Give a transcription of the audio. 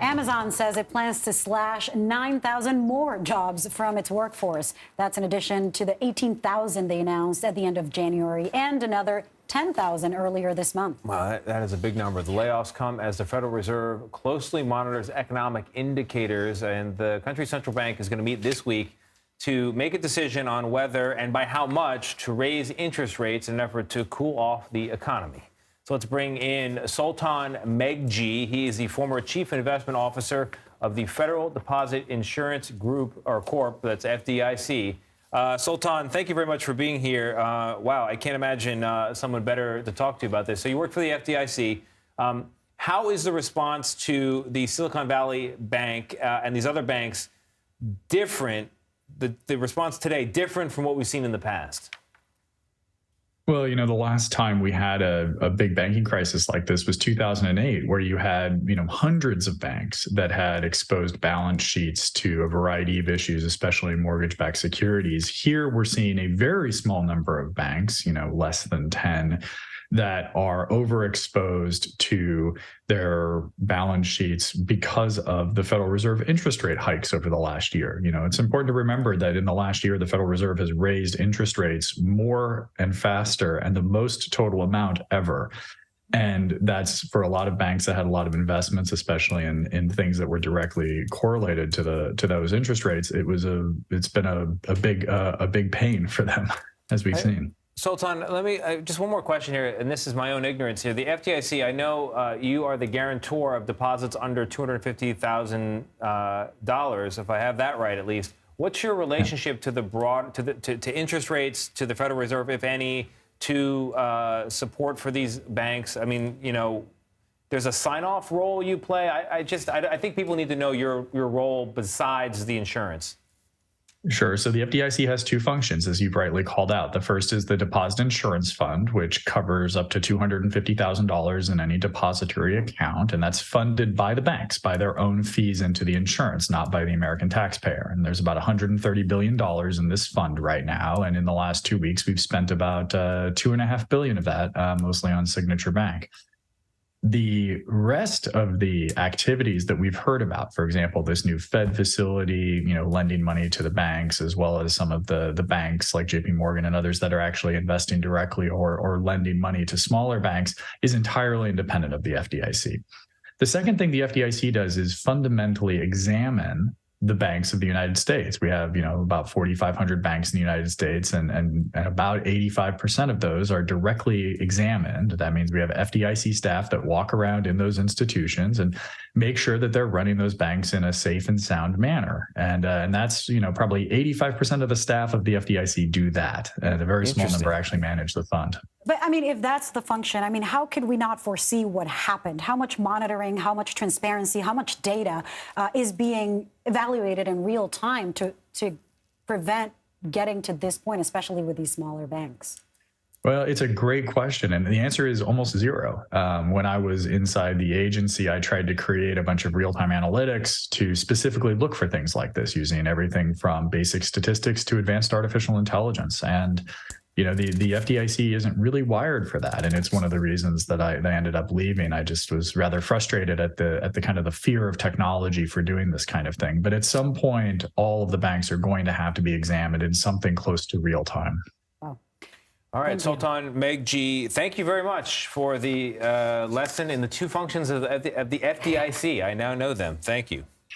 Amazon says it plans to slash 9,000 more jobs from its workforce. That's in addition to the 18,000 they announced at the end of January and another 10,000 earlier this month. Well, that is a big number. The layoffs come as the Federal Reserve closely monitors economic indicators, and the country's central bank is going to meet this week to make a decision on whether and by how much to raise interest rates in an effort to cool off the economy. So let's bring in Sultan Megjhi. He is the former chief investment officer of the Federal Deposit Insurance Group, or Corp, that's FDIC. Sultan, thank you very much for being here. Wow, I can't imagine someone better to talk to about this. So you work for the FDIC. How is the response to the Silicon Valley Bank and these other banks different, the response today different from what we've seen in the past? Well, the last time we had a big banking crisis like this was 2008, where you had, hundreds of banks that had exposed balance sheets to a variety of issues, especially mortgage-backed securities. Here, we're seeing a very small number of banks, less than 10, that are overexposed to their balance sheets because of the Federal Reserve interest rate hikes over the last year. It's important to remember that in the last year, the Federal Reserve has raised interest rates more and faster and the most total amount ever. And that's for a lot of banks that had a lot of investments, especially in things that were directly correlated to those interest rates. It's been a big pain for them, as we've seen. Sultan, let me just one more question here, and this is my own ignorance here. The FDIC, I know you are the guarantor of deposits under $250,000, if I have that right, at least. What's your relationship to the to interest rates, to the Federal Reserve, if any, to support for these banks? I mean, there's a sign-off role you play. I think people need to know your role besides the insurance. Sure. So the FDIC has two functions, as you've rightly called out. The first is the Deposit Insurance Fund, which covers up to $250,000 in any depository account. And that's funded by the banks, by their own fees into the insurance, not by the American taxpayer. And there's about $130 billion in this fund right now. And in the last 2 weeks, we've spent about $2.5 billion of that, mostly on Signature Bank. The rest of the activities that we've heard about, for example, this new Fed facility, lending money to the banks, as well as some of the banks like JP Morgan and others that are actually investing directly or lending money to smaller banks, is entirely independent of the FDIC. The second thing the FDIC does is fundamentally examine the banks of the United States. We have, about 4,500 banks in the United States, and about 85% of those are directly examined. That means we have FDIC staff that walk around in those institutions and make sure that they're running those banks in a safe and sound manner. And that's, probably 85% of the staff of the FDIC do that. And a very small number actually manage the fund. But if that's the function, how could we not foresee what happened? How much monitoring, how much transparency, how much data is being evaluated in real time to prevent getting to this point, especially with these smaller banks? Well, it's a great question, and the answer is almost zero. When I was inside the agency, I tried to create a bunch of real-time analytics to specifically look for things like this, using everything from basic statistics to advanced artificial intelligence. And the FDIC isn't really wired for that, and it's one of the reasons that I ended up leaving. I just was rather frustrated at the kind of the fear of technology for doing this kind of thing. But at some point, all of the banks are going to have to be examined in something close to real time. Wow. All right, Sultan Megjhi, thank you very much for the lesson in the two functions of the FDIC. I now know them. Thank you.